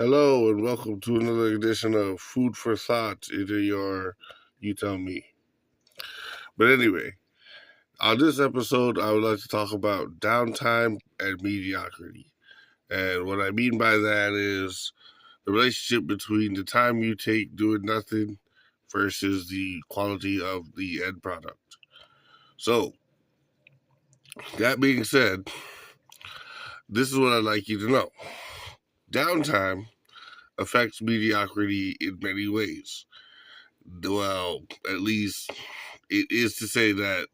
Hello and welcome to another edition of Food for Thought. You tell me. But anyway, on this episode, I would like to talk about downtime and mediocrity. And what I mean by that is the relationship between the time you take doing nothing versus the quality of the end product. So, that being said, this is what I'd like you to know. Downtime affects mediocrity in many ways. Well, at least it is to say that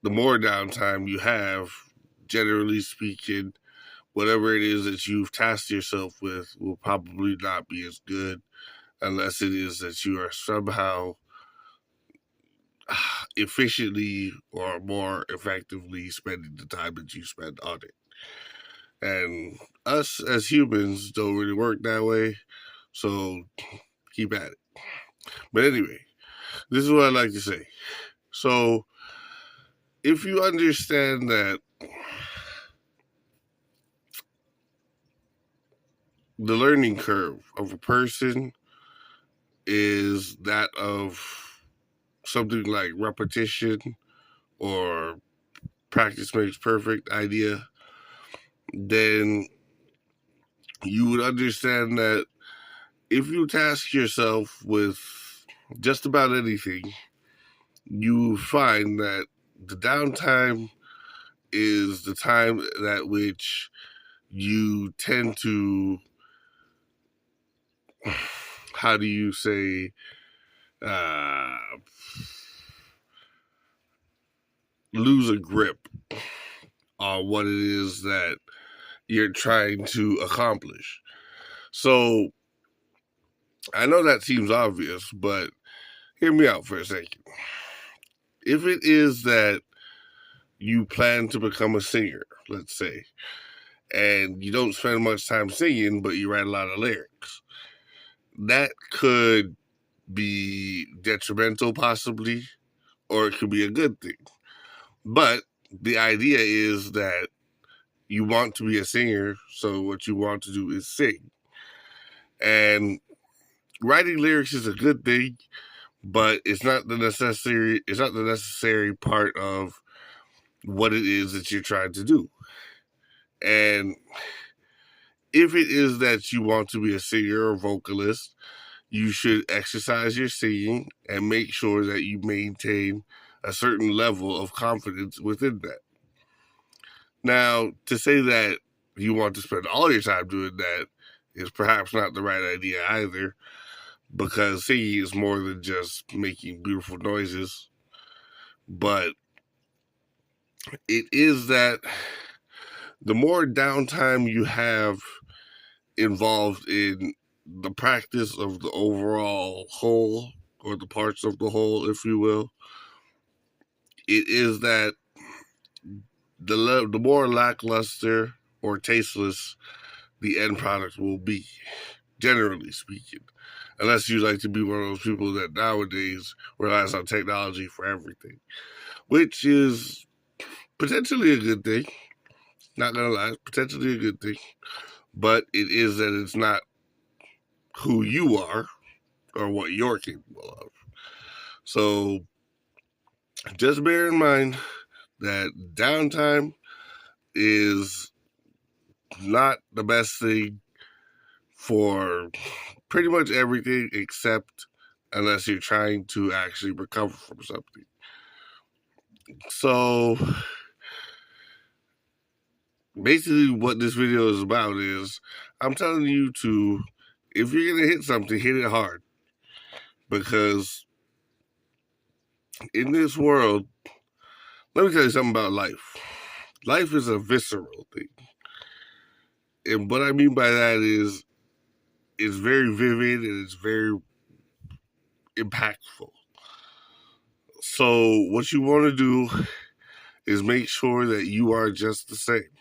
the more downtime you have, generally speaking, whatever it is that you've tasked yourself with will probably not be as good unless it is that you are somehow efficiently or more effectively spending the time that you spend on it. And us as humans don't really work that way, so keep at it. But anyway, this is what I like to say. So, if you understand that the learning curve of a person is that of something like repetition or practice makes perfect idea, then you would understand that if you task yourself with just about anything, you find that the downtime is the time at which you tend to, how do you say, lose a grip on what it is that you're trying to accomplish. So I know that seems obvious, but hear me out for a second. If it is that you plan to become a singer, let's say, and you don't spend much time singing, but you write a lot of lyrics, that could be detrimental possibly, or it could be a good thing. But the idea is that you want to be a singer, so what you want to do is sing. And writing lyrics is a good thing, but it's not the necessary part of what it is that you're trying to do. And if it is that you want to be a singer or vocalist, you should exercise your singing and make sure that you maintain a certain level of confidence within that. Now, to say that you want to spend all your time doing that is perhaps not the right idea either, because singing is more than just making beautiful noises. But it is that the more downtime you have involved in the practice of the overall whole, or the parts of the whole, if you will, it is that the more lackluster or tasteless the end product will be, generally speaking. Unless you like to be one of those people that nowadays relies on technology for everything, which is potentially a good thing. Not gonna lie, it's potentially a good thing. But it is that it's not who you are or what you're capable of. So just bear in mind that downtime is not the best thing for pretty much everything, except unless you're trying to actually recover from something. So basically what this video is about is I'm telling you to, if you're going to hit something, hit it hard. Because in this world, let me tell you something about life. Life is a visceral thing. And what I mean by that is it's very vivid and it's very impactful. So what you want to do is make sure that you are just the same.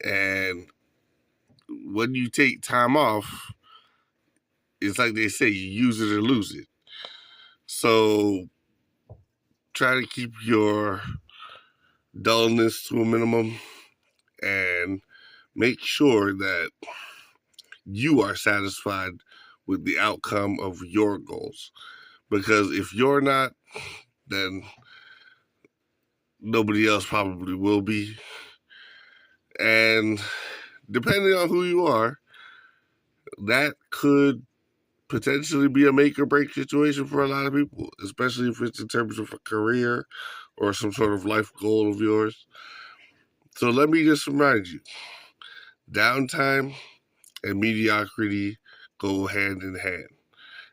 And when you take time off, it's like they say, you use it or lose it. So try to keep your dullness to a minimum and make sure that you are satisfied with the outcome of your goals. Because if you're not, then nobody else probably will be. And depending on who you are, that could potentially be a make or break situation for a lot of people, especially if it's in terms of a career or some sort of life goal of yours. So let me just remind you, downtime and mediocrity go hand in hand.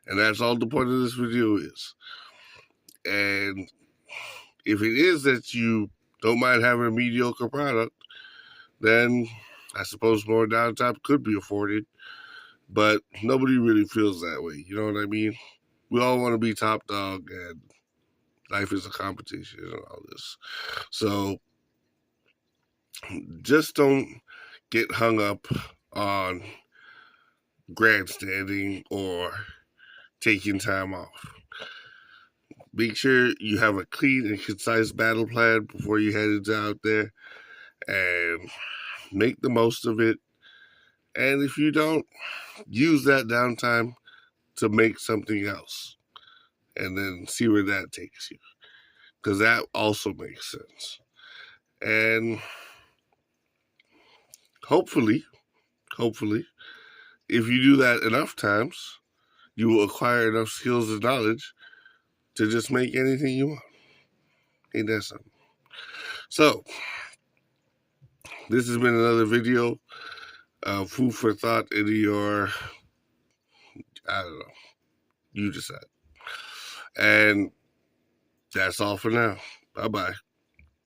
And that's all the point of this video is. And if it is that you don't mind having a mediocre product, then I suppose more downtime could be afforded. But nobody really feels that way. You know what I mean? We all want to be top dog, and life is a competition and all this. So just don't get hung up on grandstanding or taking time off. Make sure you have a clean and concise battle plan before you head out there, and make the most of it. And if you don't, use that downtime to make something else, and then see where that takes you, because that also makes sense. And hopefully, if you do that enough times, you will acquire enough skills and knowledge to just make anything you want. Ain't that something? So, this has been another video of food for thought into your, I don't know, you decide. And that's all for now. Bye-bye.